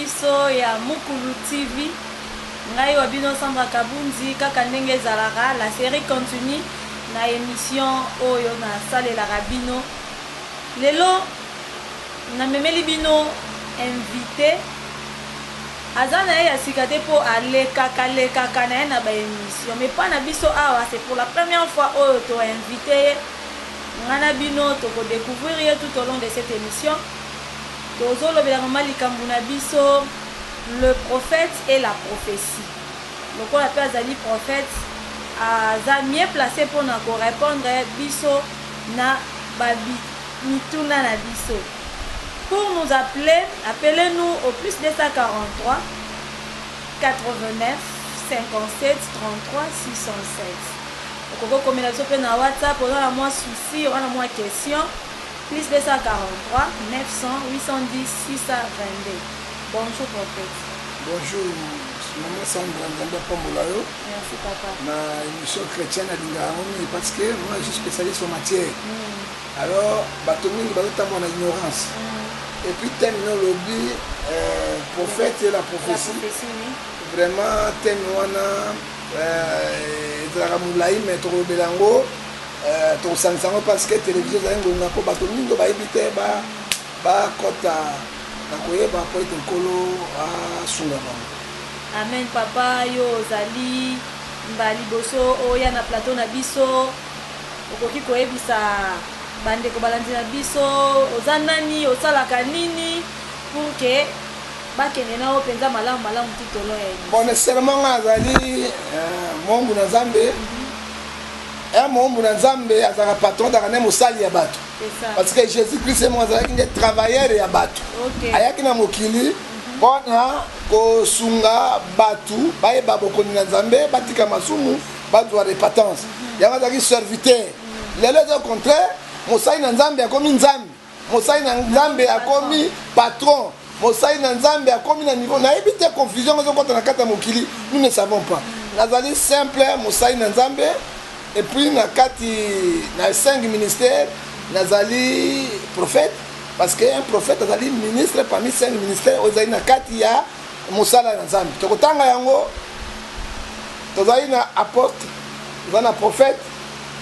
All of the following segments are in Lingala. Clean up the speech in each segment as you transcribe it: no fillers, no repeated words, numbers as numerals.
biso ya Mukulu TV. Ngai wabino Sandra Kabunzi kaka ndenge zalaka la série continue na émission oyo na salle la rabino. Lelo na memeli bino invité azana ya sikate po aleka na na ba émission mais pas na biso awa c'est pour la première fois oyo to invité ngana bino to ko découvrir tout au long de cette émission. Tozolo belangama likambu na biso le prophète et la prophétie. Donc on appelle Azali prophète aza mieux placé pour na ko répondre biso na babi mituna na biso. Pour nous appeler, appelez-nous au plus 243 89 57 33 607. Donc on commence à WhatsApp, on a moins souci, on a moins question. Plus 243 900 810 622. Bonjour prophète. Bonjour, maman Sandra Nganda Pambolayo. Merci papa. Ma émission chrétienne à Lingaomi parce que moi je suis spécialiste en matière. Alors, Batoumi, on a ignorance. Et puis terminer le lobby, prophète et la prophétie. Vraiment, terminer Zaramoulaï, mais trop belango. To sansango parce que télévision za ngonga ko bato mingo ba ebite ba kota na koyeba po etenkolo asunga bango. Amen papa yo zali mbali boso oya na plateau na biso okoki koyebisa bande ko balandi na biso ozanani osalaka nini pour que bakene na openza malamu titolo ya. Bon nécessairement azali mongu na Nzambe. Mon Nzambe azaka patron d'Arane Mosali ya bato. Parce que Jésus-Christ est mon travailleur ya bato. Ayaki na mokili bona ko sunga batu baye babokoni na Nzambe batika masumu bato wa repentance. Yanga zaki serviteur. Lelo au contraire, Mosali na Nzambe akomi Nzambe. Mosali na Nzambe akomi patron. Mosali na Nzambe akomi na niveau na éviter confusion quand on a kata mokili, nous ne savons pas. Nazali simple Mosali na Nzambe. Et puis, na 5 ministères, nazali prophète, parce qu'un prophète, nazali ministre parmi 5 ministères, ozali na 4 ya mosala na Nzambe. Tokotanga yango, tozali na apôtre, tozali na prophète,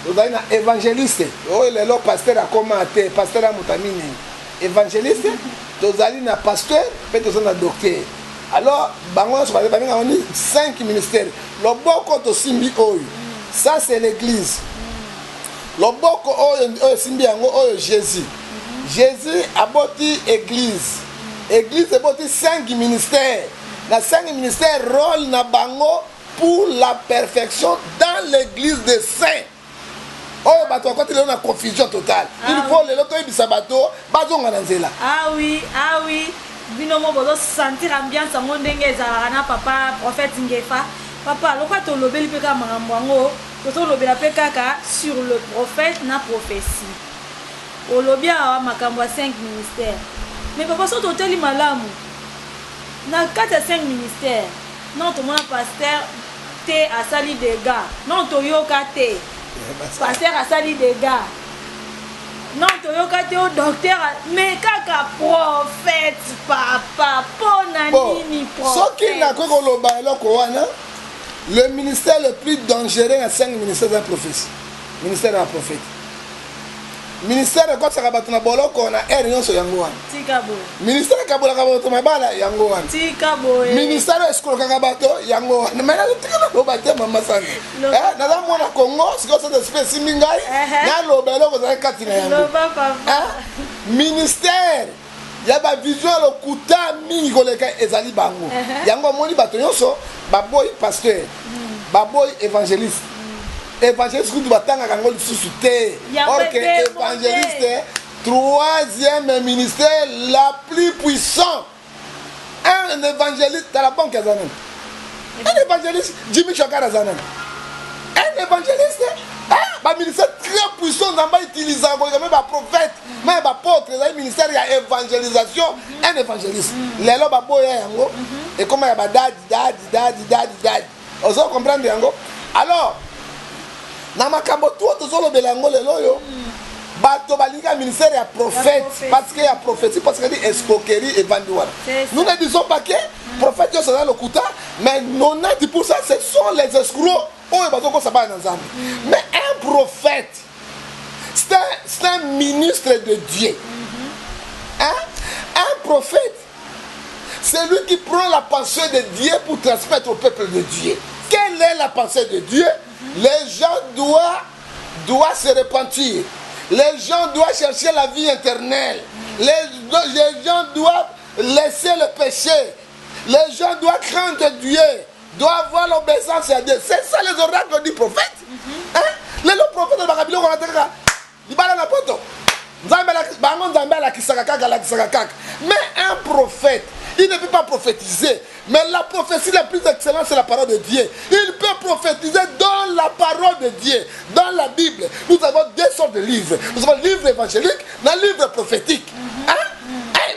tozali na évangéliste. Oh, lelo pasteur akoma te, pasteur amutamine. Évangéliste, tozali na pasteur, pe tozali na docteur. Alors, bango so ba 5 ministères. Loboko to simbi oyo. Ça c'est l'église. Loboko oyo simbi yango oyo Jésus. Jésus a bâti église. Église a bâti 5 ministères. Na 5 ministères rôle na bango pour la perfection dans l'église des saints. Oyo bato quand il y a une confusion totale. Il faut les loto ibisa bato bazonga na nzela. Ah oui. Binomo bozo sentir ambiance ngo ndenge ezalaka na papa prophète Ngefa. Papa, loka to lobeli peka mangamwango, to lobela peka sur le prophète na prophétie. O lobia awa makambo 5 ministères. Mais papa so to teli malamu. Na 4 à 5 ministères. Non to mona pasteur te asali des gars. Non to yoka te. Pasteur asali des gars. Non to yoka te o docteur mais kaka prophète papa pona nini prophète. So ki na ko loba eloko wana. Le ministère le plus dangereux à 5 ministères de la prophétie. Ministère de la prophète. Ministère de Kotsa Kabatuna Boloko na Erion so Yangoan. Tikabo. Ministère de Kabola Kabato Mabala Yangoan. Tikabo. Ministère de Escolo Kabato Yangoan. Mais là, tu as l'obate Mama Sani. Nada mona Congo, c'est comme ça de espèce Mingai. Na lobelo ko za katina yango. Ministère yaba visuel okuta mingi koleka ezali bango. Yango moni bato nyonso baboy pasteur. Baboy évangéliste. Évangéliste kutu batanga kango lisusu te. Or que évangéliste troisième ministère la plus puissant. Un évangéliste dans la banque azanan. Un évangéliste Jimmy Chakara azanan. Un évangéliste un ministère très puissant dans va utiliser même un prophète, même un apôtre, un ministère il y a évangélisation, un évangéliste. Les lois baboya yango et comment il y a dadi. Vous comprendre yango. Alors, na makambo tout to solo belango lelo yo. bato balinga ministère ya prophète parce que ya prophétie parce que dit escroquerie et vandoir. Nous ne disons pas que prophète yo ça le kuta mais 90% ce sont les escrocs oyo bato ko sabana na Nzambe. Mais un prophète c'est un ministre de Dieu. Hein? Un prophète c'est lui qui prend la pensée de Dieu pour transmettre au peuple de Dieu. Quelle est la pensée de Dieu? Les gens doivent se repentir. Les gens doivent chercher la vie éternelle. Les gens doivent laisser le péché. Les gens doivent craindre Dieu. Doivent avoir l'obéissance à Dieu. C'est ça les oracles du prophète. Hein? Les prophètes de Babylone, on a dit mais un prophète, il ne peut pas prophétiser. Mais la prophétie la plus excellente, c'est la parole de Dieu. Il peut prophétiser dans la parole de Dieu. Dans la Bible, nous avons deux sortes de livres. Nous avons le livre évangélique et le livre prophétique.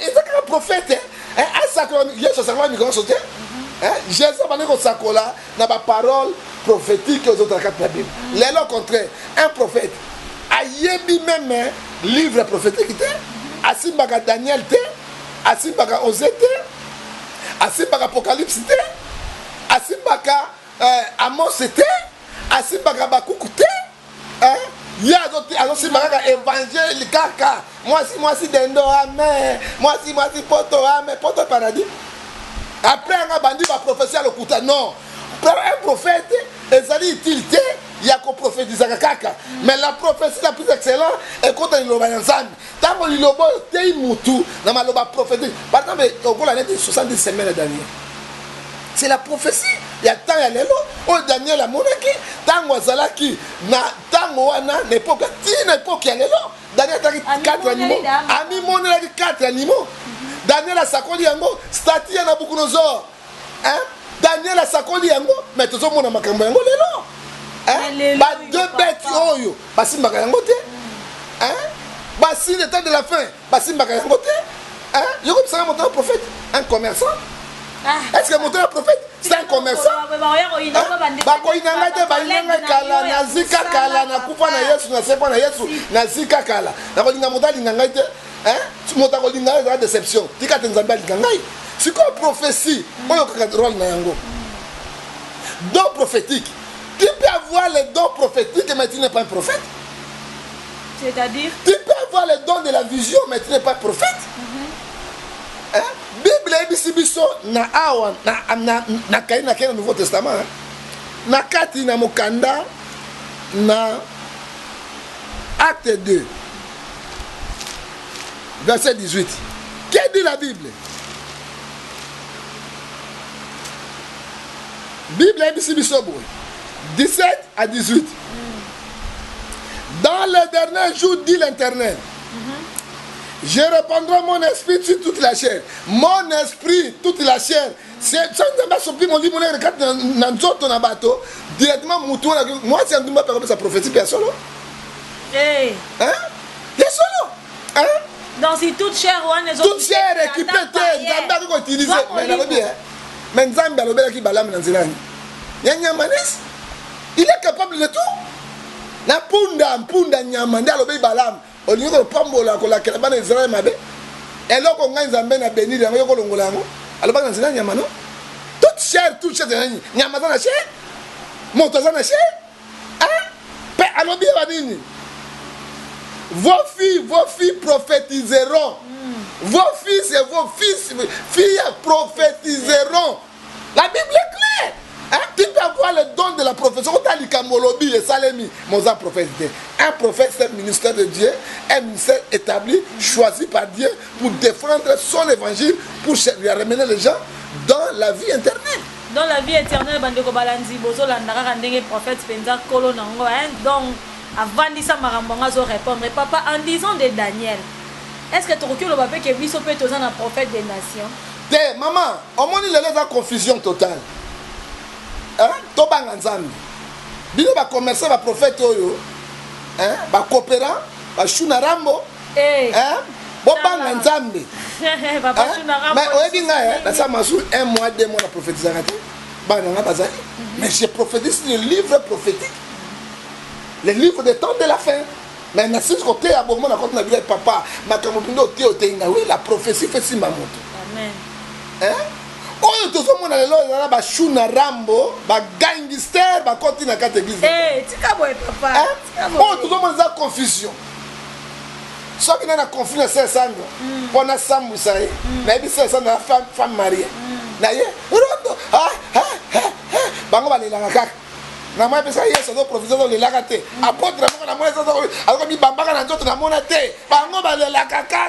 Et c'est un prophète. Jésus a la parole prophétique aux autres quatre de la Bible. Au contraire, un prophète a yebi même livre prophétique. Asimbaka Daniel, Asimbaka Osée, Asimbaka Apocalypse, Asimbaka Amos, Asimbaka Bakoukou, il y a d'autres évangile kaka. Moi si dendo amen. Moi si poto amen. Poto paradis. Après un bandit va prophétiser le kuta. Non. Pour un prophète, ils ont utilité. Il y a qu'on prophétise kaka. Mais la prophétie la plus excellente est quand il loba ensemble. Tant qu'il loba tei mutu, na maloba prophétique. Par exemple, au cours de l'année de 70 semaines dernière. C'est la prophétie. Il y a tant à l'élo, au Daniel a monaki, tant à Zalaki, tant à l'époque, l'époque à l'élo. Daniel a 4 animaux. Ami mon 4 animaux. Daniel a Sakoli Yango, Stati à Nabucodonosor. Daniel a Sakoli Yango, mais tout le monde a Makambo Yango l'élo. Bah 2 bêtes oyo, Bassim Bakayangote. Bassim le temps de la fin, Bassim Bakayangote. Je comme ça, mon prophète, un commerçant. Est-ce que mon prophète c'est un commerçant? Déception. C'est quoi prophétie? Don prophétique. Tu peux avoir les dons prophétiques mais tu n'es pas un prophète. C'est-à-dire? Tu peux avoir les dons de la vision mais tu n'es pas prophète. Bible ebisi biso na awa na kai na kena Nouveau Testament na kati na mokanda na Acte 2 verset 18. Que dit la Bible? Bible ebisi biso 17 à 18. Dans le dernier jour dit l'Éternel, je répandrai mon esprit sur toute la chair. Mon esprit, toute la chair. C'est ça qui m'a dit, directement, moi, c'est un peu par sa prophétie, personne. Hein? Personne. Hein? Donc, si toute chair, on est toute chair équipée, mais Nzambe alobela ki balam na nzilani. Il est capable de tout. Na punda nyama nda alobela balam. Olingo pambola ko la kelaba na Israël mabe. Eloko nga Nzambe na bénir yango ko longola yango. Alobaka na nzilani nyama no. Toute chair de nani. Nyama za na chair. Moto za na chair. Pe alobi banini. Vos filles prophétiseront. Vos fils et vos filles prophétiseront. La Bible est claire. Tu peux avoir le don de la prophétie. Un prophète, c'est un ministère de Dieu, un ministère établi, choisi par Dieu pour défendre son évangile, pour ramener les gens dans la vie éternelle. Dans la vie éternelle, prophète donc, avant de ça, je répondre. Papa, en disant de Daniel, est-ce que tu recules le papier que lui peut être un prophète des nations? Maman, au moins il y a une confusion totale. Tobanga Nzambe. Bino ba commerçant ba prophète oyo. Ba coopérant, ba shuna rambo. Bobanga Nzambe. Papa shuna rambo. Mais oyebi nga na ça masu 1 mois 2 mois na prophétiser ngati. Ba nga bazali. Mais j'ai prophétisé le livre prophétique. Le livre des temps de la fin. Mais na sisi côté ya bongo na côté na bien papa makambo bindo te otenga oui la prophétie fait simba moto. Amen. Hein? Oyo tozomona lelo na ba shuna rambo ba gangster ba côté na kate église. Eh, tika boy papa. Oh tozomona za confusion. Soki na conflit na Sandra. Pona Samu sai. Na ibi Sandra femme mariée. Na ye rondo bango balelanga kaka. Na moi pesa yeso do professeur de la kate apôtre na moi ça alors mi bambaka na nzoto na mona te bango balela kaka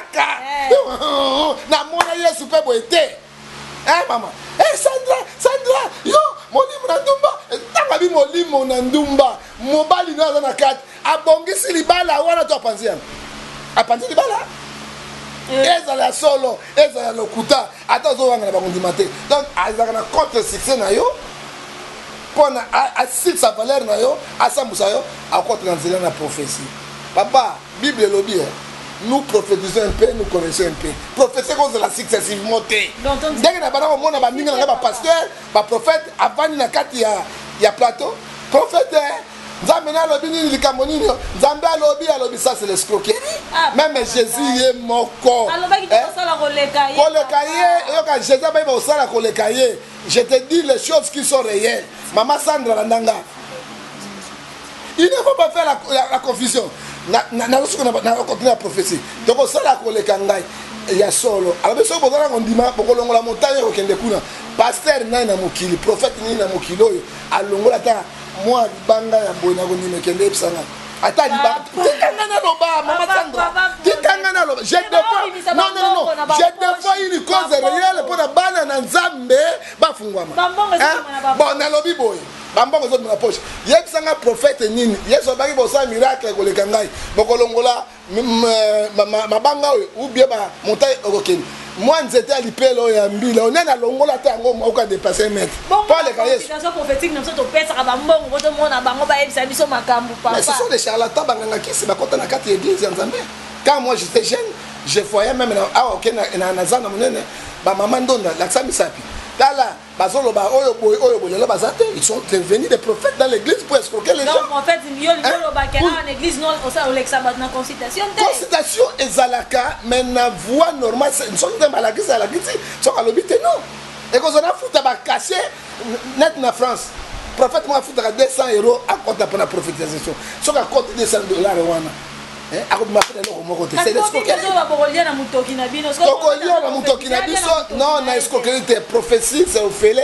na mona yesu pe boete mama Sandra yo molimo na ndumba tanga bi molimo na ndumba mobali na na kate abongisi libala wana to apanzia libala ezala solo ezala lokuta ata zo wanga na bakondima te donc azaka na contre succès na yo pona assis sa valeur na yo asambusa yo akote na nzela na prophétie. Papa, Bible lobi nous prophétisons un peu, nous connaissons un peu. Prophétie cause la successivement te. Dès que na bana mona ba ninga na ba pasteur, ba prophète avant na kati ya plateau, prophète Nzambe na lobi ni likambo nini Nzambe alobi ça c'est l'escroquerie. Même Jésus est moko. Alobaki to sala koleka ye. Koleka ye, yo ka Jésus ba ba sala koleka ye. Je te dis les choses qui sont réelles. Maman Sandra Landanga. Il ne faut pas faire la confusion. Na continuer la prophétie. Donc ça la koleka ngai. Il y a solo. Alors bien sûr bozala kondima bokolongo la montagne ko kende kuna. Pasteur na mokili, prophète ni na mokili oyo alongola ta moi banga ya boina kondima kende epsanga. Ata liba. Tikanga loba Maman Sandra. Tikanga loba. Je défends. Non. Je défends une cause réelle pour la bana na Nzambe ba fungwama. Bon na lobi boy. Bambongo zo na poche. Yebsanga prophète nini? Yeso baki bosa miracle ko leka ngai. Bokolongola mabanga ou bien ba montagne okokeni. Moi nzete alipelo ya mbila onena longola ta ngo moka dépasser mètre. Pas les cahiers. Situation prophétique nous sommes pesa ka bambongo ko to mona bango ba ebisa biso makambu papa. Mais ce sont des charlatans banganga qui se bakota na kati église ya Nzambe. Quand moi j'étais jeune, je voyais même na nazana monene ba maman ndonda laksa misapi. Là, ils sont devenus des prophètes dans l'église pour escroquer les gens. Non, en fait, en église, non, on s'est en consultation. Consultation et Zalaka, mais la voix normale, ils sont des malagis à la guise, ils sont à l'obité, non. Et quand on a foutu à cacher, net en France, prophète m'a foutu à 200 € à compte de la prophétisation. Ils sont à compte de $200. C'est l'escroquerie. Non, la escroquerie, prophétie, c'est au fêlé.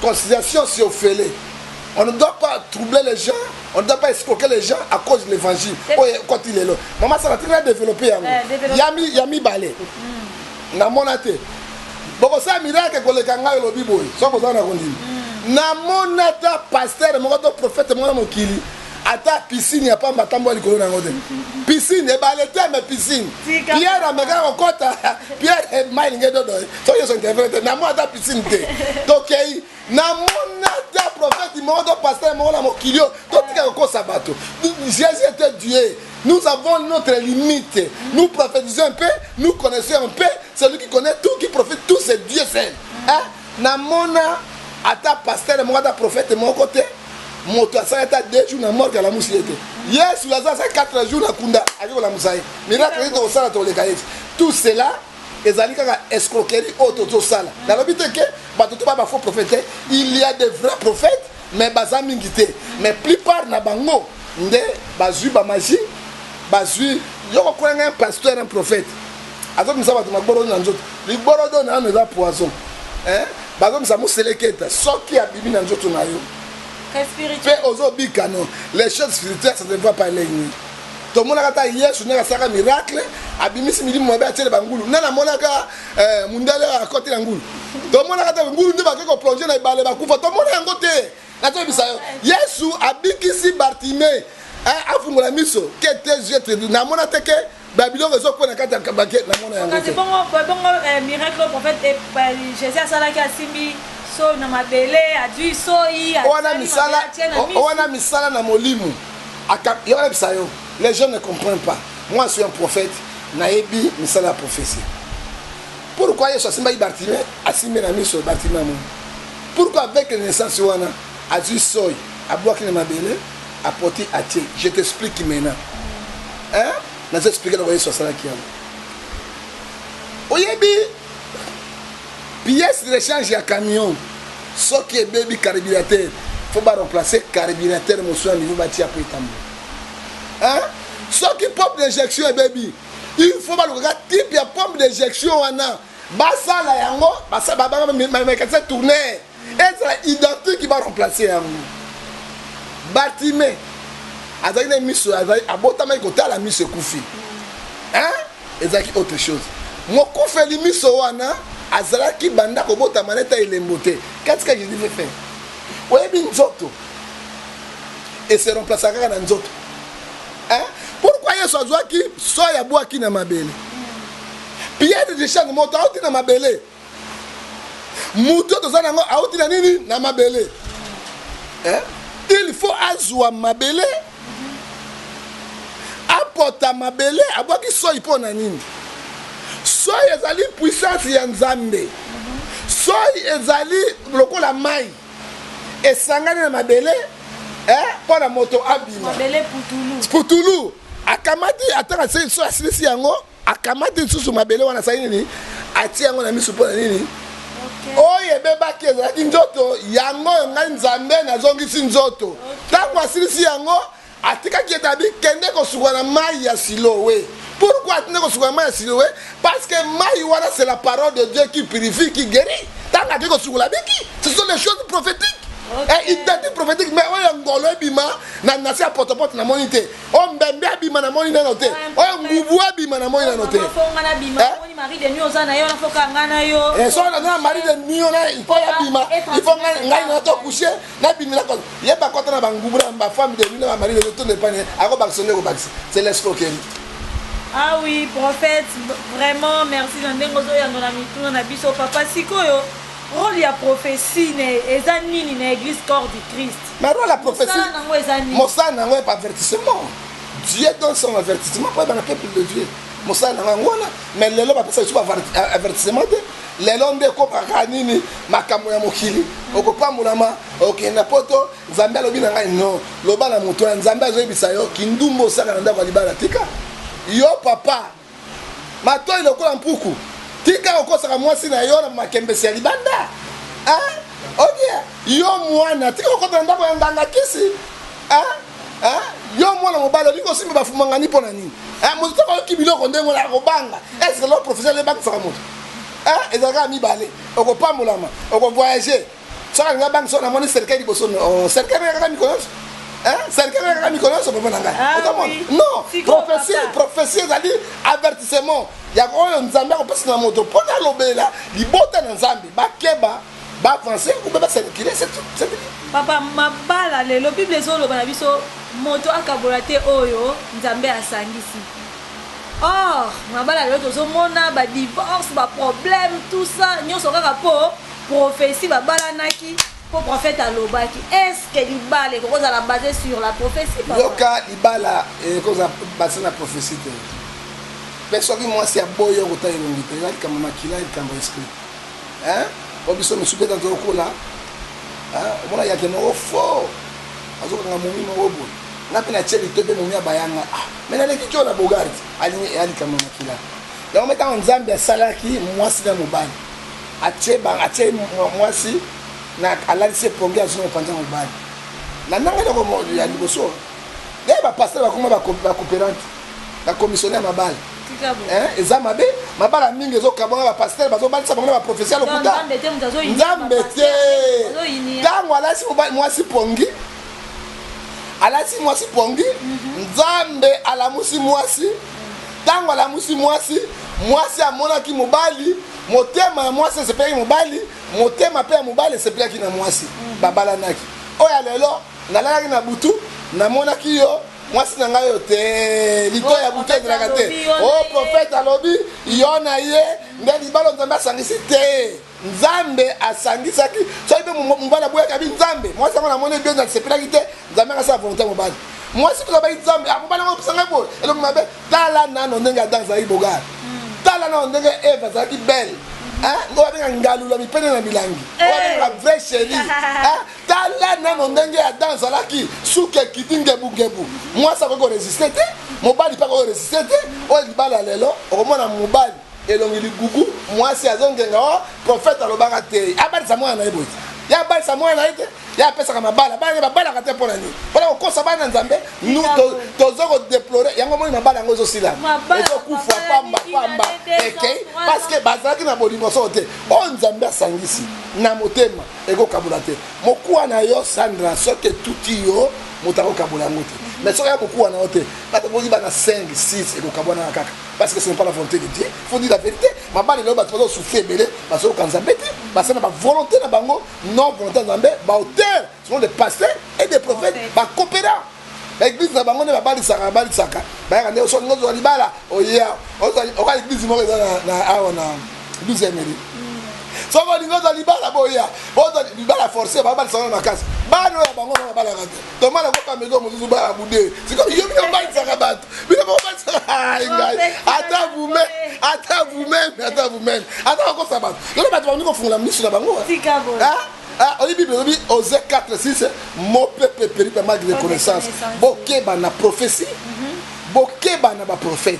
Considération, c'est au fêlé. On ne doit pas troubler les gens, on ne doit pas escroquer les gens à cause de l'évangile. Quand il est là. Maman, ça va très développer. Yami balé. Na monate. Boko sa miracle ko le kanga lo biboy. So ko na kondi. Na monata pasteur mo ko prophète mo mokili. Ata piscine ya pamba tambo likolo na ngode. Piscine e balete mais piscine. Pierre ameka okota. Pierre mine ngedo do. So yo so interprète na mo ata piscine te. Donc na monata prophète mo do pasteur mo na mokilio. To tika ko sabato. Jésus était Dieu. Nous avons notre limite. Nous prophétisons un peu, nous connaissons un peu. Celui qui connaît tout, qui profite tout, c'est Dieu seul. Hein? Namona ata pasteur mo ata prophète mon côté. Moto ça est à 2 jours na mort à la moussiette. Yes, la ça 4 jours na kunda avec la moussaï. Miracle de ça to les cahiers. Tout cela ezali kaka escroquerie auto sala. Dans le but que bato to ba faux prophète, il y a des vrais prophètes mais bazami ngité. Mais plupart na bango nde bazui ba magie, bazui yo ko un pasteur un prophète. Azok misa bato makboro na nzoto. Liboro do na za poison. Hein? Bazok misa mo seleketa. Soki ya bibi na nzoto na yo. Les choses spirituelles, ça ne va pas aller. Tout le monde a dit hier, je n'ai pas miracle. Abimisi midi mo ba tele bangulu. Na monaka mundale à côté ngulu. Tout le monde a dit ngulu ndi ba ko plonger na ibale ba kufa. Tout le monde a ngote. Na to bisa yo. Yesu abikisi Bartimée. Afungola miso. Que tes yeux te na monaka ke Babylone rezo ko na kata kabake na mona yango. Quand c'est bon miracle prophète Jésus a sala ki asimbi so na mabele adu soi wana misala na molimu akayona bisayo. Les gens ne comprennent pas. Moi je suis un prophète naebi misala la prophétie. Pourquoi Yesu asimba Bartimée asimbe na miso Bartimée mo? Pourquoi avec la naissance wana adu soi abwaki na mabele apoti atie? Je t'explique maintenant. hein nazo expliquer na yesu asala ki yango oyebi pièce de rechange ya camion soki ebebi carburateur faut ba remplacer carburateur mosusu à niveau batia po etambo hein soki pompe d'injection ebebi il faut ba loka type ya pompe d'injection wana basala yango basala ba mécanicien tourner ezala identique qui va remplacer yango batime azali na miso azali abotama kotala miso ekufi hein ezaki autre chose mokufeli miso wana azalaki banda kobotama neta elembo te qu'est-ce que je devais faire oyebi nzoto et se remplacer kaka na nzoto hein pourquoi yesu azwaki soya abwaki na mabele pierre de change moto auti na mabele muto toza nango auti na nini na mabele hein il faut azwa mabele apota mabele abwaki soyi mpo na nini soyi ezali puissance ya nzambe soyi ezali lokola mai esangani na mabele mpo na moto abima putulu akamati ataka soyi asilisi yango akamati lisusu mabele wana asali nini atia yango na miso mpo na nini oyo ebebaki ezalaki nzoto yango ngai nzambe nazongisi nzoto ntango asilisi yango atikaki etabi kende kosuka na mai ya Siloé. Pourquoi atende kosuka na mai ya Siloé? Parce que mai wana c'est la parole de Dieu qui purifie, qui guérit. Tant que kosuka la biki, ce sont des choses prophétiques. Et identité prophétique, mais oyo ngolo ebima na nasi a potopoto na monité. O mbembe abima na monité na noté. Oyo ngubu abima na monité na noté. Fonga na bima, oni mari de nuit ozana yo na foka ngana yo. Et so na mari de nuit na il faut abima. Il faut ngai na to coucher na bima na ko. Yeba kota na bangubu na ba femme de nuit na mari de tout ne pas ako baksonne ko baks. C'est l'escroquerie. Ah oui, prophète, vraiment merci ndengo zo ya na mituna na biso papa sikoyo. Rôle ya prophétie ne ezanini na église corps du Christ. Mais rôle la prophétie. Mossa nango pas avertissement. Dieu donne son avertissement pour le peuple de Dieu. Mossa nango wana mais lelo ba pesa sur avertissement de lelo nde ko bakanini makambo ya mokili. Okopa mulama okenda poto Nzambe alobi na ngai non. Loba na moto Nzambe azoyebisa yo kindumbo saka na ndako libala tika. Yo papa. Mato ilokola mpuku. Tika okosaka mwasi na yo na makembesi ya libanda yo mwana tika okota ndako ya nganga kisi yo mwana mobali olingo simba bafumangani mpo na nini moto tokoyoki biloko ndenge na kobanga estce lo professeur lebakisaka moto ezalaka mibale okopambolama okovoyage soka linga bangi so namoni serikali liboso serikali kaka mikonoso serikali kaka mikonoso papa na ngai non prophétie ezali avertissement ya oyo nzambe akopesa na moto mpo na lobela libota na nzambe bakeba baavance ube baserikile c'est papa mabala lelo bible ezoloba na biso moto akabola te oyo nzambe asangisi or mabala lelo tozomona badivorce baproblème tout ça nyonso kaka mpo prophétie babalanaki mpo prophète alobaki est-ce que libala ekozala basé sur la prophétie papa yoka libala ekozala basé na prophétie te soki mwasi ya boyo kota elongi te ezali kamba makila elikamba esprit obiso mosupe ta tokola omona yake moko fort azokanga momi moko boye nga mpe natie lito mpe momi ya bayanga me naleki kio na bogarde alikamba makila yango mpe ntango nzambe asalaki mwasi na mobali atie mwasi alalisi epongi azonga mopanza mobali na ndanga ya liboso nde bapaster bakoma bacopérante bakomissionnaire mabali eza mabe mabala mingi ezokabanga bapaster bazobalisa bango na baprofesia lokuta nzambe te ntango alasi mwasi pongi nzambe alamusi mwasi ntango alamusi mwasi amonaki mobali motema ya mwasi esepelaki mobali motema mpe ya mobali esepelaki na mwasi babalanaki oyo lelo nalalaki na butu namonaki yo mwasi na ngai yo te lito ya butu ezalaka te o prophète alobi yo na ye nde libala nzambe asangisi te nzambe asangisaki soki mpe mobali aboyaka bi nzambe mwasi yango namoni ebio nasepelaki te nzambe akasala volonté mobali mwasi tozabaki nzambe mobali yango opesa ngai boye eloko mabe tala nano ndenge adam azalaki bogare tala nano ndenge eve azalaki belle ngo babenga ngalula mipene na milangi obabenga vrai chéri tala nano ndenge adam azalaki suki ekiti ngebu mwasi akoki koresiste te mobali pas ko résister o libala lelo o mona mobali elongi ligugu mwasi azongenga o prophète alobanga te abalisa mwana na yeboti ya balisa mwana ite ya pesa kama bala bala kate pona ni pona ko kosa bana nzambe nous tozoko déplorer yango moni mabala yango zo sila ezo kufa pamba eke parce que bazaki na bolingo so te o nzambe asangisi na motema eko kabula te mokuwa na yo Sandra soke tuti yo motako kabula ngote mais soka mokuwa na ote pata bozi bana 5 6 eko kabona kaka parce que ce n'est pas la volonté de Dieu faut dire la vérité mabali lo ba tozo souffrir belé parce que nzambe te parce que na volonté na bango non volonté nzambe ba auteur sont des pasteurs et des prophètes ba coopérants l'église na bango ne ba balisaka ba ya nde so ngozo libala oya o ka église mo na awa na 12e mairie so ko ngozo libala boya bozo libala forcé ba balisaka na kasi bano ya bango na bala kate to mala ko ka mezo mozuzu ba bude siko yo mi balisaka bato bino ba balisaka ngai ata vous-même ata ko sabato yo bato ba niko fungula misu na bango on dit Bible, Osée 4, 6, mon peuple périt par manque de connaissance. Bokeba na prophétie, bokeba na ba prophète.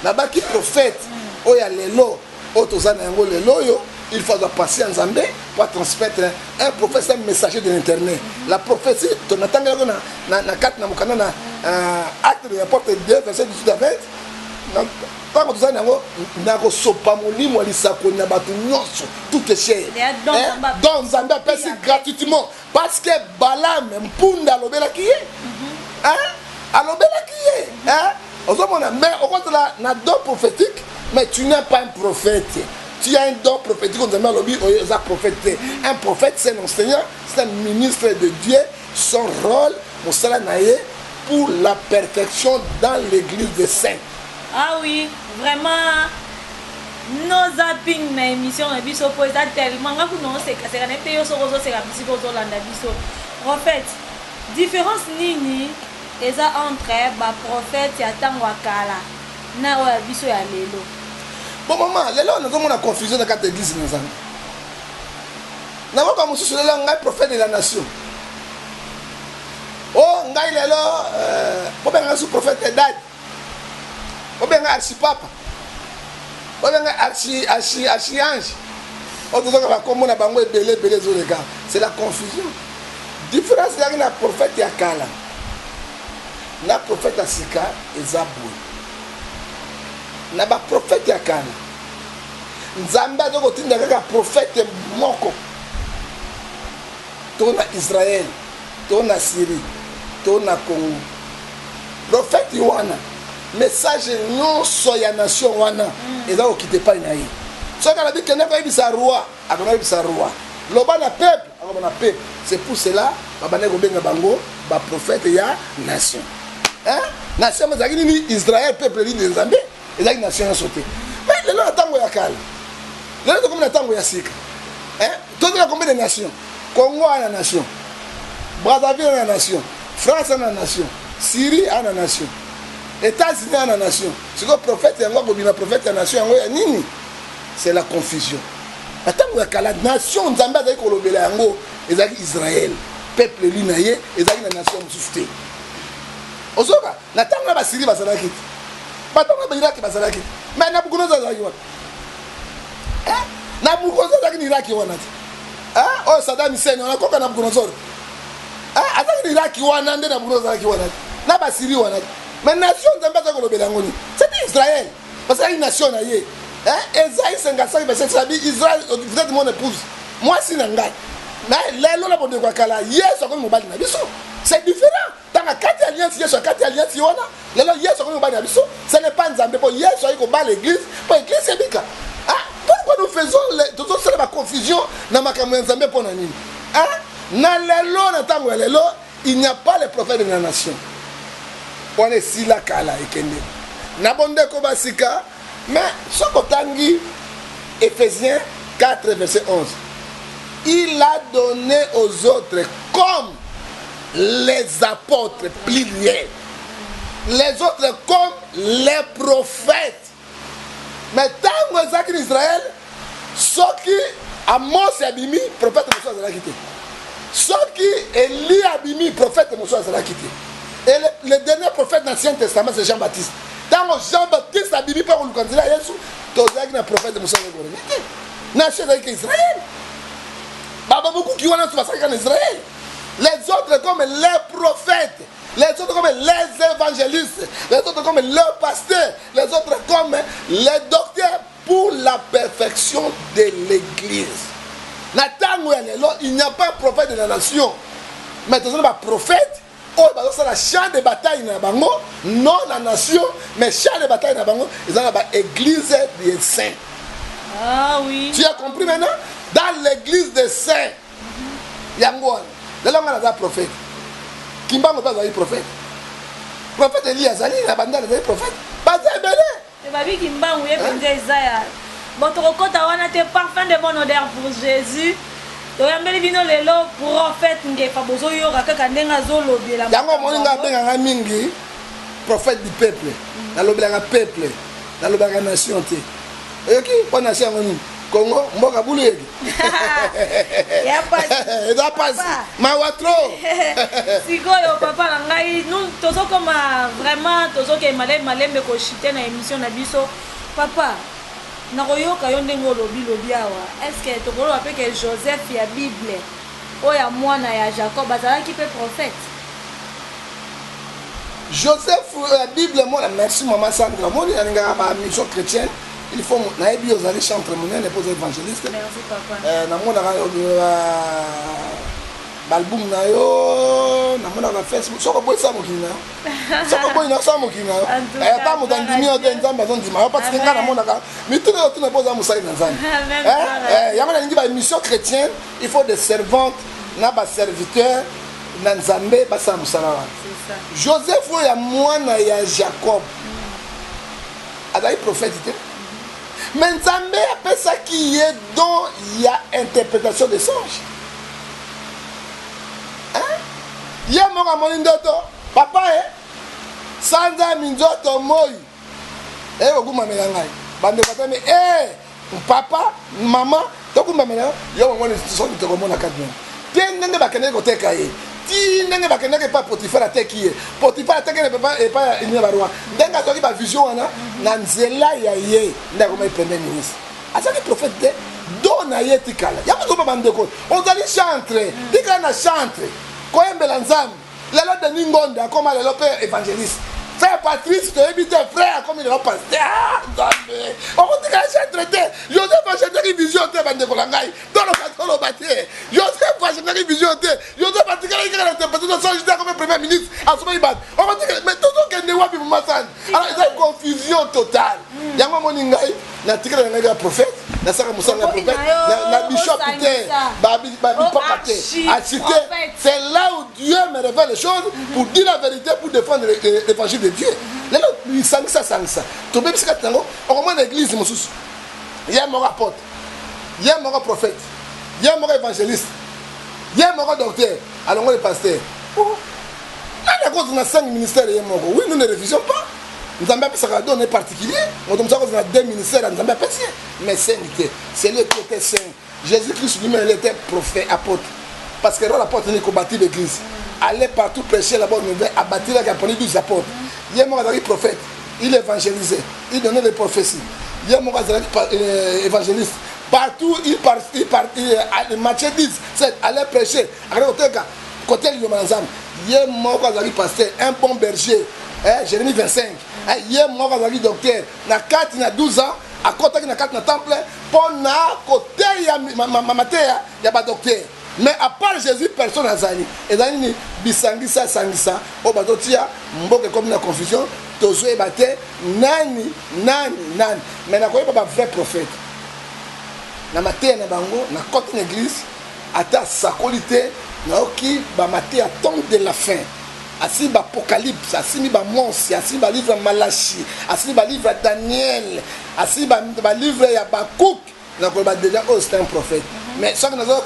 Na ba ki prophète, oya lelo, otozana yango lelo yo, il faut passer en Zambé pour transmettre un prophète, un messager de l'internet. La prophétie, ton attendre na 4 na mukana na acte de rapport 2 verset 18 à 20. Tant que tu as un sopa molimo lisako na batu nyonso tout est cher donc Zambé passe gratuitement parce que Balaam mpunda alobelaki ye alobelaki ye ozomona mais au contraire na don prophétique mais tu n'es pas un prophète tu as un don prophétique on Zambé alobi oza prophète un prophète c'est un enseignant c'est un ministre de Dieu son rôle mosala na ye pour la perfection dans l'église des saints. Ah oui, vraiment, nos zapping na émission na biso po eza tellement nga kuno c'est kanete yo soko c'est la bisiko zo landa biso. En fait, différence nini eza entre ba prophète ya tango akala na wa biso ya lelo. Bon maman, lelo on a comme una confusion dans quatre églises nous en. Na ko comme sur lelo ngai prophète de la nation. Oh ngai lelo po benga sous prophète dad. Obenga archipapa obenga archi-ange otozoka bakomona bango ebele zoleka c'est la confusion différence yaki na prophète ya kala na prophète ya sika eza boye na baprophète ya kala nzambe azokotinda kaka prophète moko to na Israël to na Syrie to na Congo prophète wana message non soya nation wana eza okite pa na ye so kala dit que ne pas bisa roi akona bisa roi loba na peuple akona na peuple c'est pour cela babane ko benga bango ba prophète ya nation nation mazaki ni Israël peuple li nzambe ezaki nation sauté mais lelo tango ya kala lelo comme na tango ya sika tout la combien de nations Congo a la nation Brazzaville a la nation France a la nation Syrie a la nation États-Unis à la nation. Ce que le prophète est un prophète de la nation, c'est la confusion. Attends, la nation, Nzambe a dit que Israël, peuple linaye, et la nation souffrée. Osoka, n'attends pas Syrie, va s'en quitter. Pas tant que Irak va s'en quitter. Mais Nabucodonosor va s'en quitter. Nabucodonosor va s'en quitter. Oh, Saddam Hussein, on a quoi Nabucodonosor? Attends, Irak va s'en quitter. Nabucodonosor va s'en quitter. Naba Syrie va s'en quitter. Mais nation Nzambe za kolobela ngoni c'est Israël parce que une nation na ye Esaïe 55 verset 7 Israël vous êtes mon épouse moi si na ngai mais lelo la bonde kwa kala Yesu ko mobali na biso c'est différent dans la carte alliance Yesu carte alliance wana lelo Yesu ko mobali na biso ce n'est pas Nzambe pour Yesu ko ba l'église pour église ebika pourquoi nous faisons toujours la confusion na makambo ya Nzambe pour na nini na lelo na tango lelo il n'y a pas les prophètes de la nation. On est si la kala ekende na bonde ko basika mais soko tangi Éphésiens 4 verset 11 il a donné aux autres comme les apôtres pluriels les autres comme les prophètes mais tango ezaki Israël soki Amos abimi prophète mosusu azalaki te soki Eli abimi prophète mosusu azalaki te Et le dernier prophète dans l'Ancien Testament, c'est Jean-Baptiste. Dans Jean-Baptiste, la Bible parle du candidat Jésus, tu as un prophète de Moussa Legoré. Nation d'Israël. Beaucoup qui ont en Israël. Les autres comme les prophètes, les autres comme les évangélistes, les autres comme les pasteurs, les autres comme les docteurs pour la perfection de l'église. Il n'y a pas un prophète de la nation. Mais il y a un prophète. C'est la champ de bataille non la nation, mais champ de bataille ils ont l'église des saints. Ah oui. Tu as compris maintenant? Dans l'église des saints, il y a un prophète. Kimbango pas un prophète. Prophète Elias, il y a un prophète. Pas de belé. Et babi Kimbango, il y a Isaiah. Bon, tu reconnais tes parfums de bonne odeur pour Jésus. Toyambeli bino lelo prophète ngefa bozo yoka kaka ndenga zolo biela. Yango moninga benga mingi prophète du peuple. Na lobelanga peuple, na lobelanga nation te. Eki kwa nation ngoni Congo mboka bulegi. Ya pas. Eza pas. Mawatro. Sikoyo papa na ngai nous tozo comme vraiment tozo ke malembe ko chiter na émission na biso. Papa nakoyoka yo ndenge olobi awa est-ce que tokoloba mpe ke Joseph ya Bible oyo ya mwana ya Jacob azalaki mpe prophète? Joseph la Bible moi merci maman Sandra moi alingaka ba mission chrétienne il faut nayebi ozali chantre monene pour évangéliste. Merci papa. Namonaka balbum na yo namonaka Facebook soko boy sa mokina soko boy na sa mokina ta moto ndimi yo te nzambe azondima yo parce que nga namonaka mituna yo tuna poza mosali na nzambe yango nalingi ba mission chrétienne il faut des servantes na ba serviteurs na nzambe basala mosala wana. Joseph oyo ya mwana ya Jacob azali prophète te mais nzambe apesaki ye don ya interprétation des songes. Ye moka moni ndoto papa sanza minzoto moi okumamela ngai bande batame papa mama tokumamela yo ngoni soni tokomona kadme te ndenge bakende koteka ye ti ndenge bakende pa Potifar ateki ye Potifar ateki ne papa pa ina barwa ndenge azoki ba vision wana na nzela ya ye ndako mai premier ministre azali prophète de dona ye tikala ya ko bande ko ozali chantre tikala na chantre koyembela nzambe lelo Denis Ngonda akoma lelo mpe évangéliste frère Patrice toyebi te frère akomi lelo pasteur nzambe okotika chantre te Joseph achetaki vision te bandeko na ngai toloba te Joseph achetaki vision te Joseph atikali kaka na interprétation songe te comme premier ministre asomaki bato okotika mais tozokende wapi mama Sandra alors eza confusion totale yango moni ngai natikala na ngai ya prophète nasaka mosala ya prophète na bishop te babipaka te acité c'est là où Dieu me révèle les choses pour dire la vérité pour défendre l'évangile de Dieu lelo lisangisa tobebisika tango okomona église mosusu ye moko apôtre ye moko prophète ye moko évangéliste ye moko docteur alongo le pasteur nani akozi na 5 ministères ye moko oui nous ne refusons pas nzambe apesaka donné particulier moto mosu akozi na 2 ministères ya nzambe apesi mais sainteté c'est lui qui était saint Jésus-Christ lui-même il était prophète apôtre parce que l'apôtre n'est qu'au bâti l'église aller partout prêcher la bonne nouvelle à bâtir la capone 12 apôtres il est mort avec prophète il évangélisait il donnait des prophéties il est mort avec évangéliste partout il partit Matthieu 10 c'est aller prêcher côté du manzam il est mort avec pasteur un bon berger Jérémie 25 il est mort avec docteur na 4 na 12 ans à côté na 4 na temple pour na côté ya mamatea ya ba docteur. Mais à part Jésus, personne n'a zali. Et dans une bisangisa sangisa, au bateau tia, mboke comme la confusion, tozoé bate, nani. Mais n'a pas vrai prophète. Na maté na bango, na côté l'église, ata sa qualité, na oki ba maté à temps de la fin. Asi ba apocalypse, asi ba monstre, asi ba livre Malachi, asi ba livre Daniel, asi ba livre ya Habakkuk. Na ko ba déjà c'est un prophète. Mais ça que nous avons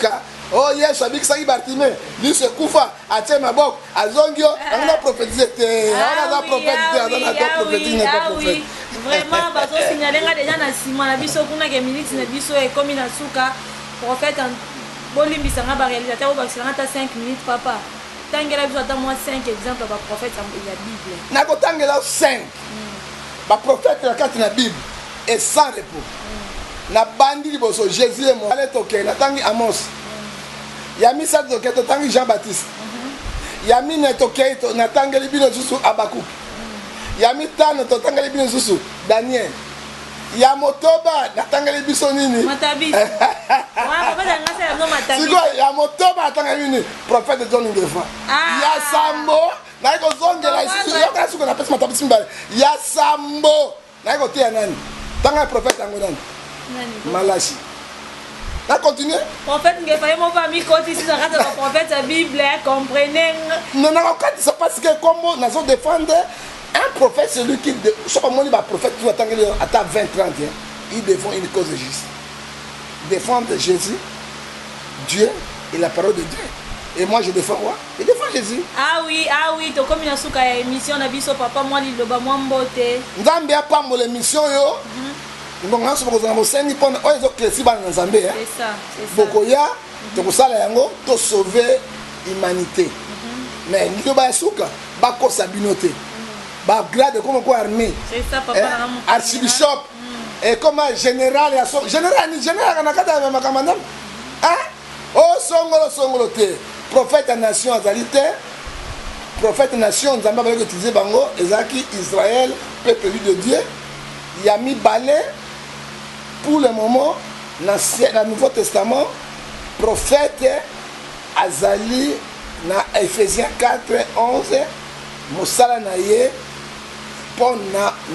oh yes, Abik Sagi Bartimé, lui se koufa, a tient ma boque, a zongio, on a prophétisé, on a prophétisé, vraiment, parce que signaler déjà na sima na biso kuna ke minute na biso e komi na suka prophète en bolimbisanga ba réalisateur au baxilanga ta 5 minutes papa. tangela biso ata moi 5 exemples ba prophète ya Bible. Nako tangela 5. Ba prophète la kati na Bible et sans repos. Na bandi liboso Jésus est mort. Allez toke na tangi Amos. Yami sa toke to tangi Jean-Baptiste. Yami ne toke to na tangeli bino susu Abakuk. Yami tano to tangeli bino susu Daniel. Ya motoba natangeli biso nini matabi wa baba ngasa no matabi siko ya motoba atangeli nini prophète John Ngefa ya sambo na iko zongela isi yo kasi ko na pesa matabi simbale ya sambo na iko tia nani tanga prophète ngo nani Malachi na continue prophète Ngefa yo mo va mi koti si ça rate le prophète Bible comprenez non non quand ça parce que comment nazo défendre un prophète, c'est lui qui, je ne sais pas moi, il va prophète qui attend à 20-30 ans. Il défend une cause juste. Défendre Jésus, Dieu et la parole de Dieu. Et moi, je défends quoi? Je défends Jésus. Ah oui, tu as comme une souka émission, on papa, moi, il a moi mbote. Nzambe a pas mon émission, yo. Donc, on a ce que vous avez dit, on a dit que Nzambe. C'est ça. Bokoya, tu as sauvé l'humanité. Mais il y a un souka, bako sabinote. Bah grade comme quoi armée. C'est ça papa. Archbishop. Et comme général général nakata makamandam. Hein? Oh songolo te. Prophète nation azalité. Prophète nation Nzamba va utiliser bango ezaki Israël peuple de Dieu. Il a mis balai pour le moment dans le Nouveau Testament prophète azali na Ephésiens 4:11 mosala na ye pour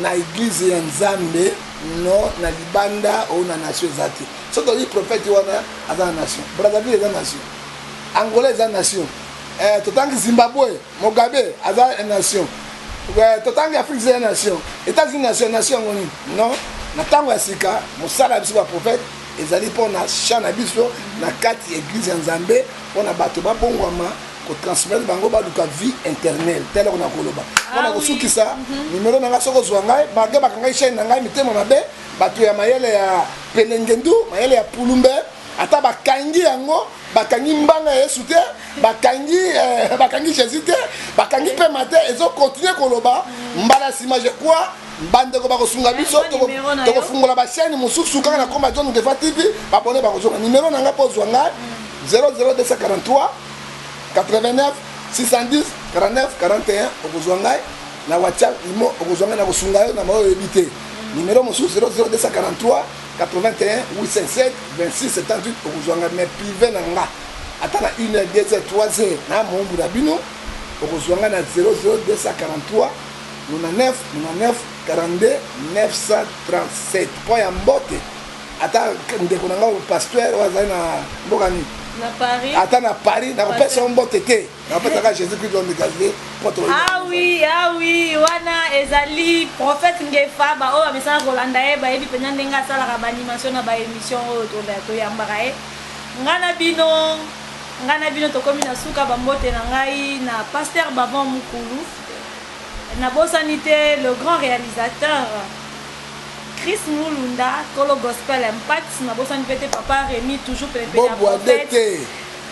na église ya Nzambe no na libanda ou na nation zati so to li prophète wana aza nation Brazzaville eza nation Angola eza nation totangi Zimbabwe Mugabe aza nation totangi Afrique eza nation États-Unis nation ngoni non na tango ya sika mosala biso ba prophète ezali pour na chana biso na kati église ya Nzambe pour na bato ba bongwama ko transmettre bango ba duka vie internelle tel on a koloba on a kosuki ça numéro na soko zwangai bagé bakanga chaîne na ngai mitema mabe bato ya mayele ya Pelengendu mayele ya Pulumbe ata bakangi yango bakangi mbanga Yesu te bakangi Jésus te bakangi pe matin ezo continuer koloba mbala sima je crois bande ko bakosunga biso to ko fungola ba chaîne mususu kanga na komba John Ngefa TV ba bonne ba kozonga numéro na nga po zwangai 00243 89 610 49 41 okuzwangai na WhatsApp imo okuzwangai na kusungayo na mayo ebité numéro mosu 00243 81 857 26 78 okuzwangai mais privé na nga ata na 1 2 3 na mombu na bino okuzwangai na 00243 99 99 42 937 po ya mbote ata ndeko na nga pasteur wazali na mboka ni na Paris. Attends à Paris, na kopesa mbote te. Na kopesa ka Jésus Christ on dégagé contre Ah oui, wana ezali prophète Ngefa ba o amesana kolanda e ba ebi penya ndenga sala ka animation na ba émission o to yambaka e. Ngana bino to komi na suka ba mbote na ngai na pasteur Bavon Mukulu. Na bosanité le grand réalisateur Chris Mulunda, Kolo Gospel Impact, na bosan pete papa Rémi toujours pena prophète.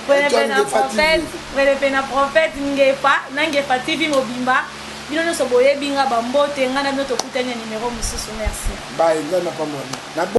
Pena prophète Ngefa, Ngefa TV mobimba. Bino no soboye binga bambote ngana bino to kutanya numéro mususu merci. Bye, ngana pa mwana.